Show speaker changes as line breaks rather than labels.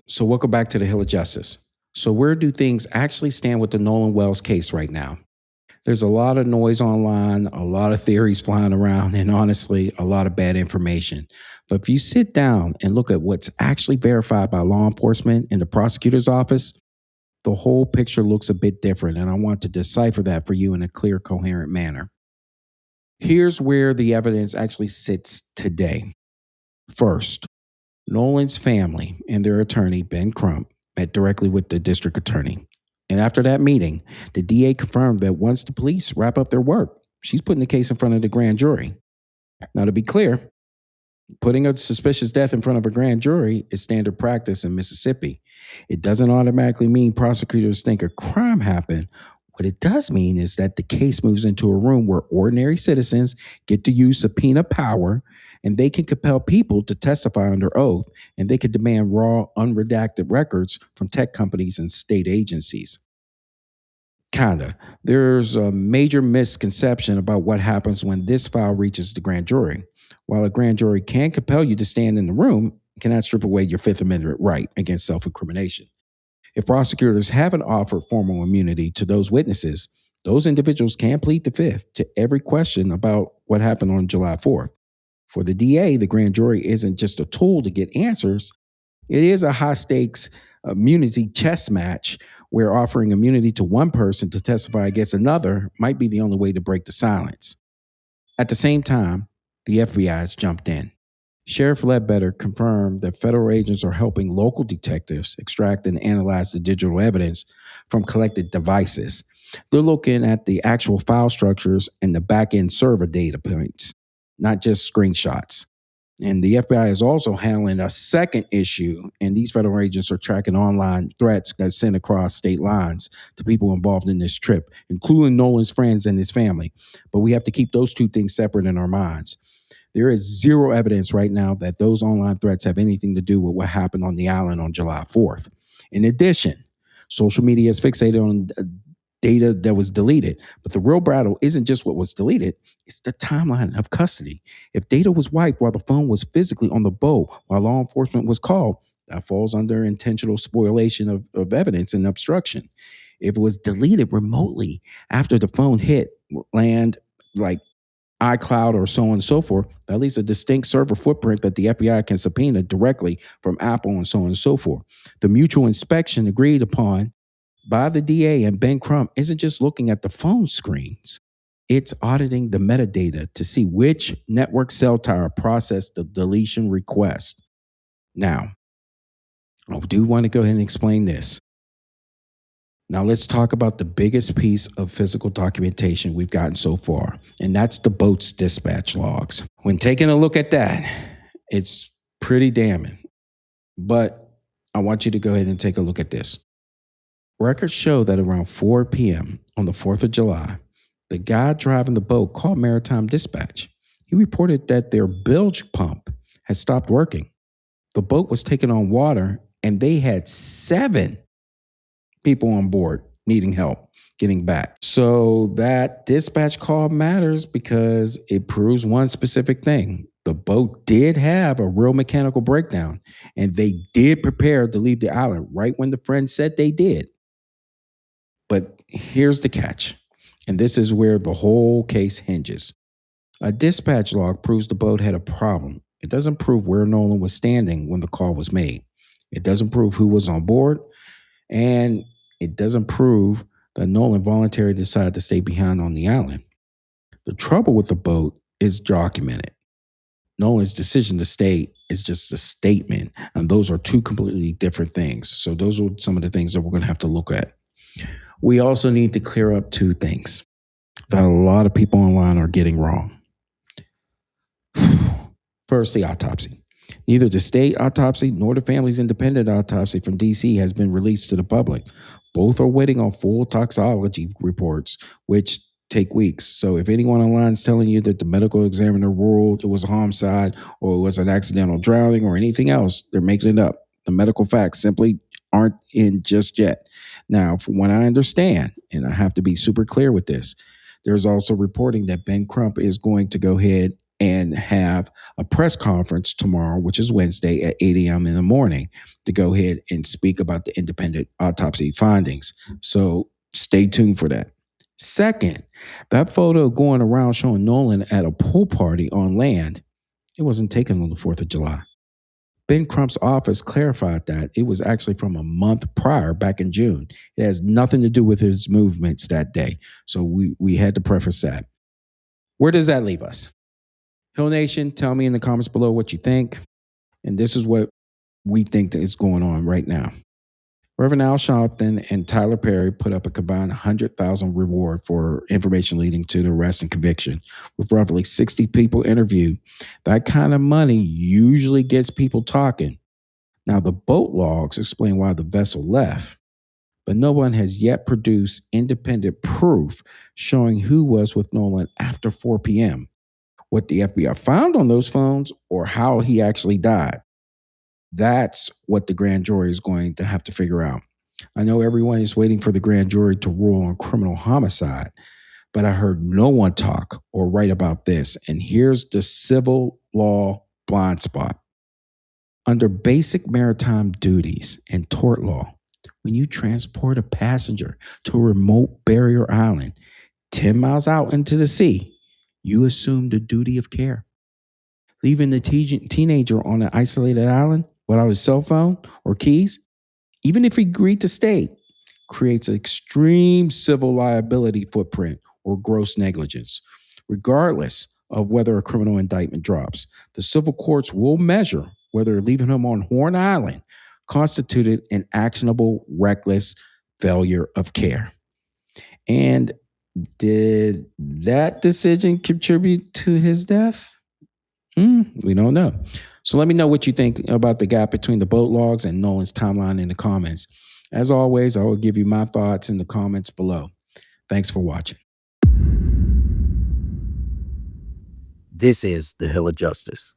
So welcome back to the Hill of Justice. So where do things actually stand with the Nolan Wells case right now? There's a lot of noise online, a lot of theories flying around, and honestly, a lot of bad information. But if you sit down and look at what's actually verified by law enforcement in the prosecutor's office, the whole picture looks a bit different. And I want to decipher that for you in a clear, coherent manner. Here's where the evidence actually sits today. First, Nolan's family and their attorney, Ben Crump, met directly with the district attorney. And after that meeting, the DA confirmed that once the police wrap up their work, she's putting the case in front of the grand jury. Now, to be clear, putting a suspicious death in front of a grand jury is standard practice in Mississippi. It doesn't automatically mean prosecutors think a crime happened. What it does mean is that the case moves into a room where ordinary citizens get to use subpoena power and they can compel people to testify under oath and they can demand raw, unredacted records from tech companies and state agencies. Kinda. There's a major misconception about what happens when this file reaches the grand jury. While a grand jury can compel you to stand in the room, it cannot strip away your Fifth Amendment right against self incrimination. If prosecutors haven't offered formal immunity to those witnesses, those individuals can plead the Fifth to every question about what happened on July 4th. For the DA, the grand jury isn't just a tool to get answers, it is a high stakes immunity chess match where offering immunity to one person to testify against another might be the only way to break the silence. At the same time, the FBI has jumped in. Sheriff Ledbetter confirmed that federal agents are helping local detectives extract and analyze the digital evidence from collected devices. They're looking at the actual file structures and the back-end server data points, not just screenshots. And the FBI is also handling a second issue, and these federal agents are tracking online threats that sent across state lines to people involved in this trip, including Nolan's friends and his family. But we have to keep those two things separate in our minds. There is zero evidence right now that those online threats have anything to do with what happened on the island on July 4th. In addition, social media is fixated on data that was deleted. But the real battle isn't just what was deleted, it's the timeline of custody. If data was wiped while the phone was physically on the boat while law enforcement was called, that falls under intentional spoliation of evidence and obstruction. If it was deleted remotely after the phone hit land, like iCloud or so on and so forth, that leaves a distinct server footprint that the FBI can subpoena directly from Apple and so on and so forth. The mutual inspection agreed upon by the DA and Ben Crump isn't just looking at the phone screens. It's auditing the metadata to see which network cell tower processed the deletion request. Now, I do want to go ahead and explain this. Now, let's talk about the biggest piece of physical documentation we've gotten so far, and that's the boat's dispatch logs. When taking a look at that, it's pretty damning. But I want you to go ahead and take a look at this. Records show that around 4 p.m. on the 4th of July, the guy driving the boat called Maritime Dispatch. He reported that their bilge pump had stopped working. The boat was taking on water, and they had 7 people on board needing help getting back. So that dispatch call matters because it proves one specific thing. The boat did have a real mechanical breakdown, and they did prepare to leave the island right when the friends said they did. But here's the catch, and this is where the whole case hinges. A dispatch log proves the boat had a problem. It doesn't prove where Nolan was standing when the call was made. It doesn't prove who was on board, and it doesn't prove that Nolan voluntarily decided to stay behind on the island. The trouble with the boat is documented. Nolan's decision to stay is just a statement, and those are two completely different things. So those are some of the things that we're going to have to look at. We also need to clear up 2 things that a lot of people online are getting wrong. First, the autopsy. Neither the state autopsy nor the family's independent autopsy from DC has been released to the public. Both are waiting on full toxicology reports, which take weeks. So if anyone online is telling you that the medical examiner ruled it was a homicide or it was an accidental drowning or anything else, they're making it up. The medical facts simply aren't in just yet. Now, from what I understand, and I have to be super clear with this, there's also reporting that Ben Crump is going to go ahead and have a press conference tomorrow, which is Wednesday at 8 a.m. in the morning, to go ahead and speak about the independent autopsy findings. So stay tuned for that. Second, that photo going around showing Nolan at a pool party on land, it wasn't taken on the 4th of July. Ben Crump's office clarified that it was actually from a month prior, back in June. It has nothing to do with his movements that day. So we had to preface that. Where does that leave us? Hill Nation, tell me in the comments below what you think. And this is what we think that is going on right now. Reverend Al Sharpton and Tyler Perry put up a combined $100,000 reward for information leading to the arrest and conviction. With roughly 60 people interviewed, that kind of money usually gets people talking. Now, the boat logs explain why the vessel left, but no one has yet produced independent proof showing who was with Nolan after 4 p.m., what the FBI found on those phones, or how he actually died. That's what the grand jury is going to have to figure out. I know everyone is waiting for the grand jury to rule on criminal homicide, but I heard no one talk or write about this. And here's the civil law blind spot. Under basic maritime duties and tort law, when you transport a passenger to a remote barrier island 10 miles out into the sea, you assume the duty of care. Leaving the teenager on an isolated island without his cell phone or keys, even if he agreed to stay, creates an extreme civil liability footprint or gross negligence. Regardless of whether a criminal indictment drops, the civil courts will measure whether leaving him on Horn Island constituted an actionable, reckless failure of care. And did that decision contribute to his death? We don't know. So let me know what you think about the gap between the boat logs and Nolan's timeline in the comments. As always, I will give you my thoughts in the comments below. Thanks for watching.
This is the Hill of Justice.